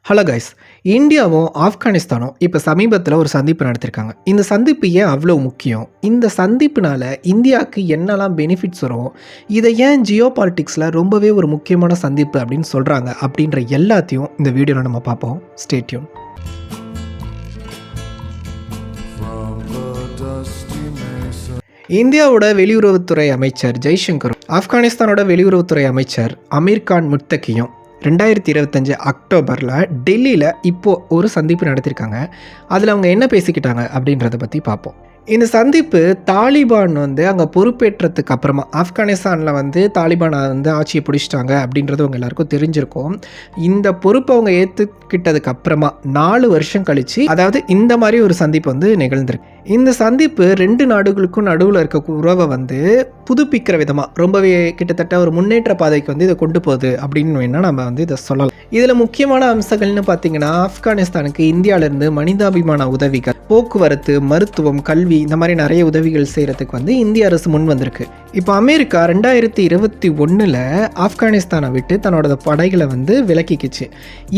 Hello guys. இந்தியாவும் ஆப்கானிஸ்தானும் இப்போ சமீபத்தில் ஒரு சந்திப்பு நடத்திருக்காங்க. இந்த சந்திப்பு ஏன் அவ்வளோ முக்கியம்? இந்த சந்திப்புனால இந்தியாவுக்கு என்னெல்லாம் பெனிஃபிட்ஸ் வரும்? இதை ஏன் ஜியோ பாலிட்டிக்ஸில் ரொம்பவே ஒரு முக்கியமான சந்திப்பு அப்படின்னு சொல்கிறாங்க அப்படின்ற எல்லாத்தையும் இந்த வீடியோவில் நம்ம பார்ப்போம். Stay tune. இந்தியாவோட வெளியுறவுத்துறை அமைச்சர் ஜெய்சங்கரும் ஆப்கானிஸ்தானோட வெளியுறவுத்துறை அமைச்சர் அமீர் கான் முத்தகியும் 2025 அக்டோபரில் டெல்லியில் இப்போது ஒரு சந்திப்பு நடத்தியிருக்காங்க. அதில் அவங்க என்ன பேசிக்கிட்டாங்க அப்படின்றத பற்றி பார்ப்போம். இந்த சந்திப்பு தாலிபான் அங்கே பொறுப்பேற்றதுக்கு அப்புறமா ஆப்கானிஸ்தானில் தாலிபானை ஆட்சியை பிடிச்சிட்டாங்க அப்படின்றது அவங்க எல்லாருக்கும் தெரிஞ்சிருக்கும். இந்த பொறுப்பை அவங்க ஏற்றுக்கிட்டதுக்கு அப்புறமா 4 வருஷம் கழித்து, அதாவது இந்த மாதிரி ஒரு சந்திப்பு நிகழ்ந்திருக்கு. இந்த சந்திப்பு 2 நாடுகளுக்கும் நடுவில் இருக்க உறவை புதுப்பிக்கிற விதமாக ரொம்பவே கிட்டத்தட்ட ஒரு முன்னேற்ற பாதைக்கு இதை கொண்டு போகுது அப்படின்னு வேணால் நம்ம இதை சொல்லலாம். இதில் முக்கியமான அம்சங்கள்னு பார்த்தீங்கன்னா, ஆப்கானிஸ்தானுக்கு இந்தியாவிலேருந்து மனிதாபிமான உதவிகள், போக்குவரத்து, மருத்துவம், கல்வி, இந்த மாதிரி நிறைய உதவிகள் செய்கிறதுக்கு இந்திய அரசு முன் வந்திருக்கு. இப்போ அமெரிக்கா 2021 ஆப்கானிஸ்தானை விட்டு தன்னோட படைகளை விலக்கிக்குச்சு.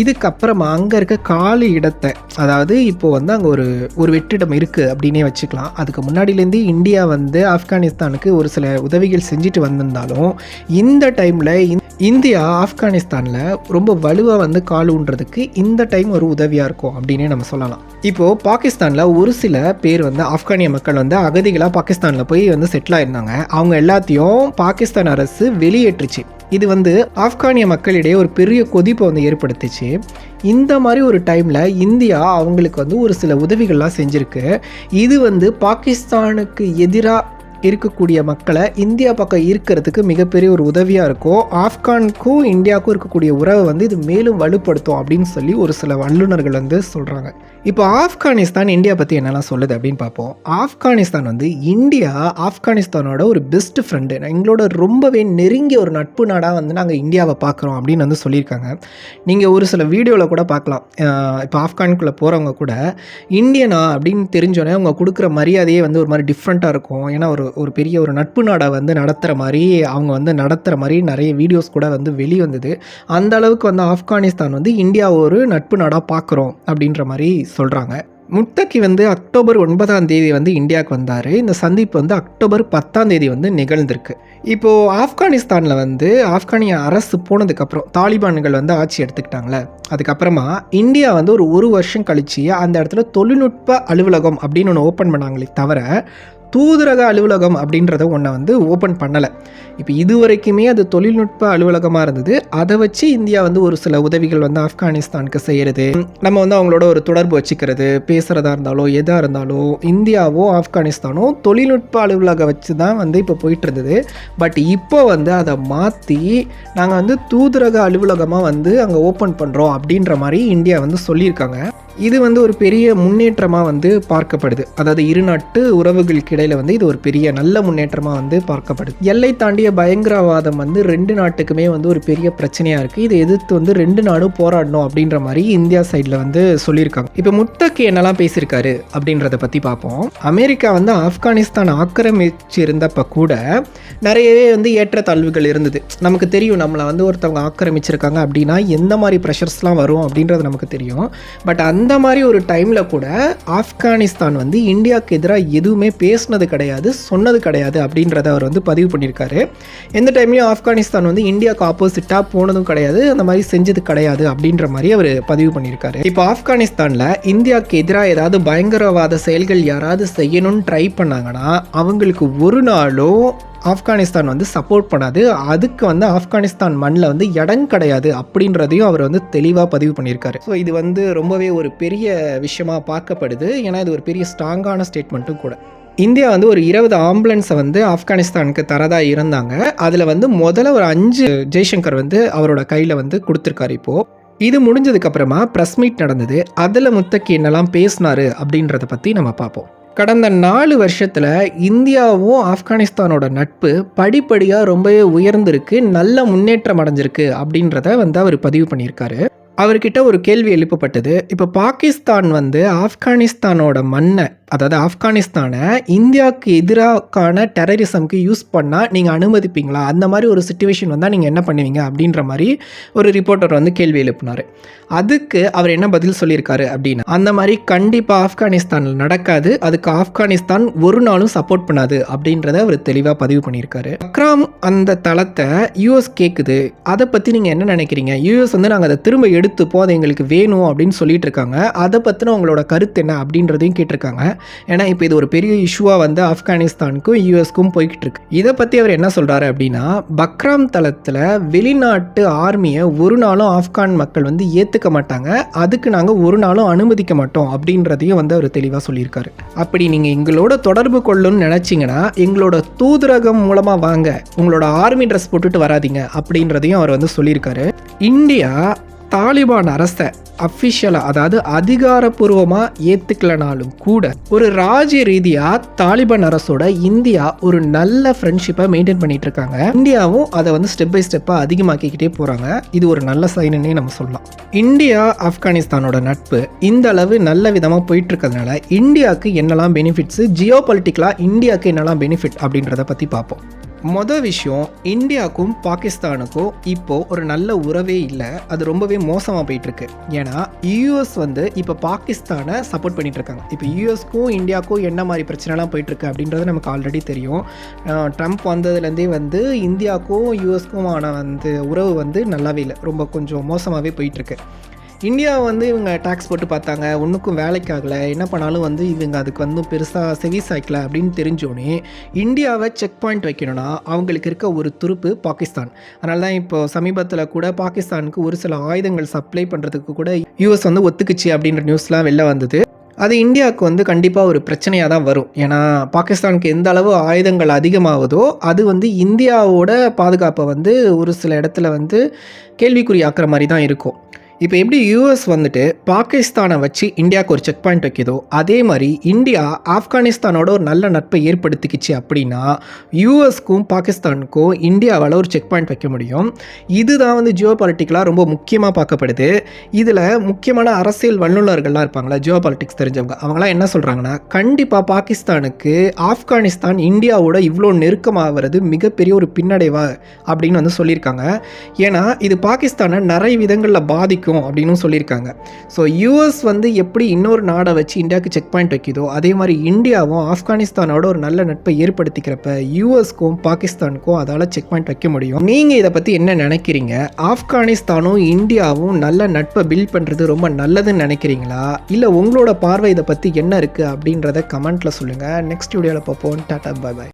இதுக்கப்புறமா அங்கே இருக்க காலி இடத்தை, அதாவது இப்போது அங்கே ஒரு வெற்றிடம் இருக்குது அப்படின்னே வச்சுக்கலாம். அதுக்கு முன்னாடியிலேருந்து இந்தியா ஆப்கானிஸ்தானுக்கு ஒரு சில உதவிகள் செஞ்சுட்டு வந்திருந்தாலும், இந்த டைமில் இந்தியா ஆப்கானிஸ்தானில் ரொம்ப வலுவாக கால் ஊன்றதுக்கு இந்த டைம் ஒரு உதவியாக இருக்கும் அப்படின்னே நம்ம சொல்லலாம். இப்போது பாகிஸ்தானில் ஒரு சில பேர் ஆப்கானிய மக்கள் அகதிகளாக பாகிஸ்தானில் போய் செட்டில் ஆயிருந்தாங்க. அவங்க எல்லாத்தையும் பாகிஸ்தான் அரசு வெளியேற்றுச்சு. இது ஆப்கானிய மக்களிடையே ஒரு பெரிய கொதிப்பை ஏற்படுத்திச்சு. இந்த மாதிரி ஒரு டைமில் இந்தியா அவங்களுக்கு ஒரு சில உதவிகள்லாம் செஞ்சுருக்கு. இது பாகிஸ்தானுக்கு எதிராக இருக்கக்கூடிய மக்களை இந்தியா பக்கம் இருக்கிறதுக்கு மிகப்பெரிய ஒரு உதவியாக இருக்கும். ஆப்கானுக்கும் இந்தியாவுக்கும் இருக்கக்கூடிய உறவை இது மேலும் வலுப்படுத்தும் அப்படின்னு சொல்லி ஒரு சில வல்லுநர்கள் சொல்கிறாங்க. இப்போ ஆப்கானிஸ்தான் இந்தியா பற்றி என்னெல்லாம் சொல்லுது அப்படின்னு பார்ப்போம். ஆப்கானிஸ்தான் இந்தியா ஆப்கானிஸ்தானோட ஒரு பெஸ்ட் ஃப்ரெண்டு, எங்களோட ரொம்பவே நெருங்கிய ஒரு நட்பு நாடாக நாங்கள் இந்தியாவை பார்க்குறோம் அப்படின்னு சொல்லியிருக்காங்க. நீங்கள் ஒரு சில வீடியோவில் கூட பார்க்கலாம். இப்போ ஆப்கானுக்குள்ளே போகிறவங்க கூட இந்தியனா அப்படின்னு தெரிஞ்சோன்னே அவங்க கொடுக்குற மரியாதையே ஒரு மாதிரி டிஃப்ரெண்ட்டாக இருக்கும். ஏன்னா ஒரு பெரிய ஒரு நட்பு நாடை நடத்துகிற மாதிரி அவங்க நடத்துகிற மாதிரி நிறைய வீடியோஸ் கூட வெளிவந்தது. அந்த அளவுக்கு ஆப்கானிஸ்தான் இந்தியா ஒரு நட்பு நாடாக பார்க்குறோம் அப்படின்ற மாதிரி சொல்கிறாங்க. முத்தகி அக்டோபர் 9 இந்தியாவுக்கு வந்தார். இந்த சந்திப்பு அக்டோபர் 10 நிகழ்ந்திருக்கு. இப்போது ஆப்கானிஸ்தானில் ஆப்கானிய அரசு போனதுக்கப்புறம் தாலிபான்கள் ஆட்சி எடுத்துக்கிட்டாங்களே, அதுக்கப்புறமா இந்தியா ஒரு வருஷம் கழிச்சு அந்த இடத்துல தொழில்நுட்ப அலுவலகம் அப்படின்னு ஒன்று ஓப்பன் பண்ணாங்களே தவிர தூதரக அலுவலகம் அப்படின்றத ஒன்றை ஓப்பன் பண்ணலை. இப்போ இது வரைக்குமே அது தொழில்நுட்ப அலுவலகமாக இருந்தது. அதை வச்சு இந்தியா ஒரு சில உதவிகள் ஆப்கானிஸ்தானுக்கு செய்கிறது, நம்ம அவங்களோட ஒரு தொடர்பு வச்சுக்கிறது, பேசுகிறதா இருந்தாலும் எதாக இருந்தாலும் இந்தியாவோ ஆப்கானிஸ்தானோ தொழில்நுட்ப அலுவலகம் வச்சு தான் இப்போ போயிட்டு இருந்தது. பட் இப்போ அதை மாற்றி நாங்கள் தூதரக அலுவலகமாக அங்கே ஓப்பன் பண்ணுறோம் அப்படின்ற மாதிரி இந்தியா சொல்லியிருக்காங்க. இது ஒரு பெரிய முன்னேற்றமாக பார்க்கப்படுது. அதாவது இரு நாட்டு உறவுகளுக்கு இடையில் இது ஒரு பெரிய நல்ல முன்னேற்றமாக பார்க்கப்படுது. எல்லை தாண்டிய பயங்கரவாதம் 2 நாட்டுக்குமே ஒரு பெரிய பிரச்சனையாக இருக்குது. இதை எதிர்த்து 2 நாடும் போராடணும் அப்படின்ற மாதிரி இந்தியா சைடில் சொல்லியிருக்காங்க. இப்போ முத்தகி என்னெல்லாம் பேசியிருக்காரு அப்படின்றத பற்றி பார்ப்போம். அமெரிக்கா ஆப்கானிஸ்தான் ஆக்கிரமிச்சு இருந்தப்போ கூட நிறையவே ஏற்றத்தாழ்வுகள் இருந்தது. நமக்கு தெரியும், நம்மளை ஒருத்தவங்க ஆக்கிரமிச்சிருக்காங்க அப்படின்னா எந்த மாதிரி ப்ரெஷர்ஸ்லாம் வரும் அப்படின்றது நமக்கு தெரியும். பட் அந்த மாதிரி ஒரு டைமில் கூட ஆப்கானிஸ்தான் இந்தியாவுக்கு எதிராக எதுவுமே பேசினது கிடையாது, சொன்னது கிடையாது அப்படின்றத அவர் பதிவு பண்ணியிருக்காரு. எந்த டைம்லையும் ஆப்கானிஸ்தான் இந்தியாவுக்கு ஆப்போசிட்டாக போனதும் கிடையாது, அந்த மாதிரி செஞ்சது கிடையாது அப்படின்ற மாதிரி அவர் பதிவு பண்ணியிருக்காரு. இப்போ ஆப்கானிஸ்தானில் இந்தியாவுக்கு எதிராக ஏதாவது பயங்கரவாத செயல்கள் யாராவது செய்யணும்னு ட்ரை பண்ணாங்கன்னா அவங்களுக்கு ஒரு நாளும் ஆப்கானிஸ்தான் சப்போர்ட் பண்ணாது. அதுக்கு ஆப்கானிஸ்தான் மண்ணில் இடம் கிடையாது அப்படின்றதையும் அவர் தெளிவாக பதிவு பண்ணியிருக்காரு. ஸோ இது ரொம்பவே ஒரு பெரிய விஷயமாக பார்க்கப்படுது. ஏன்னா இது ஒரு பெரிய ஸ்ட்ராங்கான ஸ்டேட்மெண்ட்டும் கூட. இந்தியா ஒரு 20 ஆம்புலன்ஸை ஆப்கானிஸ்தானுக்கு தரதா இருந்தாங்க. அதில் முதல்ல ஒரு 5 ஜெய்சங்கர் அவரோட கையில் கொடுத்துருக்காரு. இப்போது இது முடிஞ்சதுக்கப்புறமா ப்ரெஸ் மீட் நடந்தது. அதில் முத்தகி என்னெல்லாம் பேசினார் அப்படின்றத பற்றி நம்ம பார்ப்போம். கடந்த 4 வருஷத்தில் இந்தியாவும் ஆப்கானிஸ்தானோட நட்பு படிப்படியாக ரொம்பவே உயர்ந்திருக்கு, நல்ல முன்னேற்றம் அடைஞ்சிருக்கு அப்படின்றத அவர் பதிவு பண்ணியிருக்காரு. அவர்கிட்ட ஒரு கேள்வி எழுப்பப்பட்டது. இப்போ பாகிஸ்தான் வந்து ஆப்கானிஸ்தானோட மண்ணை, அதாவது ஆப்கானிஸ்தானை இந்தியாவுக்கு எதிரான டெரரிசம்க்கு யூஸ் பண்ணால் நீங்கள் அனுமதிப்பீங்களா? அந்த மாதிரி ஒரு சிச்சுவேஷன் வந்தால் நீங்கள் என்ன பண்ணுவீங்க? அப்படின்ற மாதிரி ஒரு ரிப்போர்ட்டர் வந்து கேள்வி எழுப்பினார். அதுக்கு அவர் என்ன பதில் சொல்லியிருக்காரு அப்படின்னா, அந்த மாதிரி கண்டிப்பாக ஆப்கானிஸ்தானில் நடக்காது, அதுக்கு ஆப்கானிஸ்தான் ஒரு நாளும் சப்போர்ட் பண்ணாது அப்படின்றத அவர் தெளிவாக பதிவு பண்ணியிருக்காரு. பக்ராம் அந்த தளத்தை யூஎஸ் கேட்குது, அதை பற்றி நீங்கள் என்ன நினைக்கிறீங்க? யூஎஸ் வந்து நாங்கள் அதை திரும்ப எடுத்துப்போம், அது எங்களுக்கு வேணும் அப்படின்னு சொல்லிட்டு இருக்காங்க. அதை பற்றின உங்களோட கருத்து என்ன அப்படின்றதையும் கேட்டிருக்காங்க. ஏன்னா இப்போ இது ஒரு பெரிய இஷ்யூவாக வந்து ஆப்கானிஸ்தானுக்கும் யூஎஸ்க்கும் போய்கிட்டு இருக்கு. இதை பற்றி அவர் என்ன சொல்கிறாரு அப்படின்னா, பக்ராம் தளத்தில் வெளிநாட்டு ஆர்மியை ஒரு நாளும் ஆப்கான் மக்கள் வந்து ஏற்றுக்க மாட்டாங்க, அதுக்கு நாங்கள் ஒரு நாளும் அனுமதிக்க மாட்டோம் அப்படின்றதையும் வந்து அவர் தெளிவாக சொல்லியிருக்காரு. அப்படி நீங்கள் எங்களோட தொடர்பு கொள்ளணும்னு நினச்சிங்கன்னா எங்களோட தூதரகம் மூலமாக வாங்க, உங்களோட ஆர்மி ட்ரெஸ் போட்டுட்டு வராதிங்க அப்படின்றதையும் அவர் வந்து சொல்லியிருக்காரு. இந்தியா தாலிபான் அரசை அஃபிஷியலாக, அதாவது அதிகாரப்பூர்வமாக ஏற்றுக்கலனாலும் கூட ஒரு ராஜ்ய ரீதியாக தாலிபான் அரசோட இந்தியா ஒரு நல்ல ஃப்ரெண்ட்ஷிப்பை மெயின்டைன் பண்ணிட்டு இருக்காங்க. இந்தியாவும் அதை வந்து ஸ்டெப் பை ஸ்டெப்பாக அதிகமாக்கிக்கிட்டே போகிறாங்க. இது ஒரு நல்ல சைனுன்னே நம்ம சொல்லலாம். இந்தியா ஆப்கானிஸ்தானோட நட்பு இந்த அளவு நல்ல விதமாக போயிட்டு இருக்கிறதுனால இந்தியாவுக்கு என்னெல்லாம் பெனிஃபிட்ஸு, ஜியோ பொலிட்டிக்கலாக இந்தியாவுக்கு என்னெல்லாம் பெனிஃபிட் அப்படின்றத பற்றி பார்ப்போம். மொதல் விஷயம், இந்தியாவுக்கும் பாகிஸ்தானுக்கும் இப்போது ஒரு நல்ல உறவே இல்லை, அது ரொம்பவே மோசமாக போயிட்டுருக்கு. ஏன்னா யூஎஸ் வந்து இப்போ பாகிஸ்தானை சப்போர்ட் பண்ணிகிட்ருக்காங்க. இப்போ யூஎஸ்க்கும் இந்தியாவுக்கும் என்ன மாதிரி பிரச்சனைலாம் போயிட்டுருக்கு அப்படின்றது நமக்கு ஆல்ரெடி தெரியும். ட்ரம்ப் வந்ததுலேருந்தே வந்து இந்தியாவுக்கும் யூஎஸ்க்குமான வந்து உறவு வந்து நல்லாவே இல்லை, ரொம்ப கொஞ்சம் மோசமாகவே போயிட்டுருக்கு. இந்தியா வந்து இவங்க டேக்ஸ் போட்டு பார்த்தாங்க, ஒன்றுக்கும் வேலைக்கு ஆகலை, என்ன பண்ணாலும் வந்து இவங்க அதுக்கு வந்து பெருசாக செவிஸ் ஆகிக்கல அப்படின்னு தெரிஞ்சோடனே இந்தியாவை செக் பாயிண்ட் வைக்கணும்னா அவங்களுக்கு இருக்க ஒரு துருப்பு பாகிஸ்தான். அதனால தான் இப்போ சமீபத்தில் கூட பாகிஸ்தானுக்கு ஒரு சில ஆயுதங்கள் சப்ளை பண்ணுறதுக்கு கூட யூஎஸ் வந்து ஒத்துக்குச்சு அப்படின்ற நியூஸ்லாம் வெளில வந்தது. அது இந்தியாவுக்கு வந்து கண்டிப்பாக ஒரு பிரச்சனையாக தான் வரும். ஏன்னா பாகிஸ்தானுக்கு எந்த அளவு ஆயுதங்கள் அதிகமாகுதோ அது வந்து இந்தியாவோட பாதுகாப்பை வந்து ஒரு சில இடத்துல வந்து கேள்விக்குறியாக்குற மாதிரி தான் இருக்கும். இப்போ எப்படி யூஎஸ் வந்துட்டு பாகிஸ்தானை வச்சு இந்தியாவுக்கு ஒரு செக் பாயிண்ட் வைக்கிதோ, அதே மாதிரி இந்தியா ஆப்கானிஸ்தானோட ஒரு நல்ல நட்பை ஏற்படுத்திக்கிச்சு அப்படின்னா யூஎஸ்க்கும் பாகிஸ்தானுக்கும் இந்தியாவால் ஒரு செக் பாயிண்ட் வைக்க முடியும். இதுதான் வந்து ஜியோ பாலிட்டிக்கலாக ரொம்ப முக்கியமாக பார்க்கப்படுது. இதில் முக்கியமான அரசியல் வல்லுநர்கள்லாம் இருப்பாங்களா, ஜியோ பாலிட்டிக்ஸ் தெரிஞ்சவங்க, அவங்களாம் என்ன சொல்கிறாங்கன்னா, கண்டிப்பாக பாகிஸ்தானுக்கு ஆப்கானிஸ்தான் இந்தியாவோட இவ்வளோ நெருக்கமாகிறது மிகப்பெரிய ஒரு பின்னடைவா அப்படின்னு வந்து சொல்லியிருக்காங்க. ஏன்னா இது பாகிஸ்தானை நிறைய விதங்களில் பாதிக்கும் அப்படின்னு சொல்லியிருக்காங்க. ஸோ யூஎஸ் வந்து எப்படி இன்னொரு நாடை வச்சு இந்தியாவுக்கு செக் பாயிண்ட் வைக்கிதோ, அதே மாதிரி இந்தியாவும் ஆப்கானிஸ்தானோட ஒரு நல்ல நட்பை ஏற்படுத்திக்கிறப்ப யூஎஸ்க்கும் பாகிஸ்தானுக்கும் அதால் செக் பாயிண்ட் வைக்க முடியும். நீங்கள் இதை பற்றி என்ன நினைக்கிறீங்க? ஆப்கானிஸ்தானும் இந்தியாவும் நல்ல நட்பை பில்ட் பண்ணுறது ரொம்ப நல்லதுன்னு நினைக்கிறீங்களா? இல்லை உங்களோட பார்வை இதை பற்றி என்ன இருக்குது அப்படின்றத கமெண்ட்டில் சொல்லுங்கள். நெக்ஸ்ட் வீடியோவில் பார்ப்போம். டாடா, பாய் பாய்.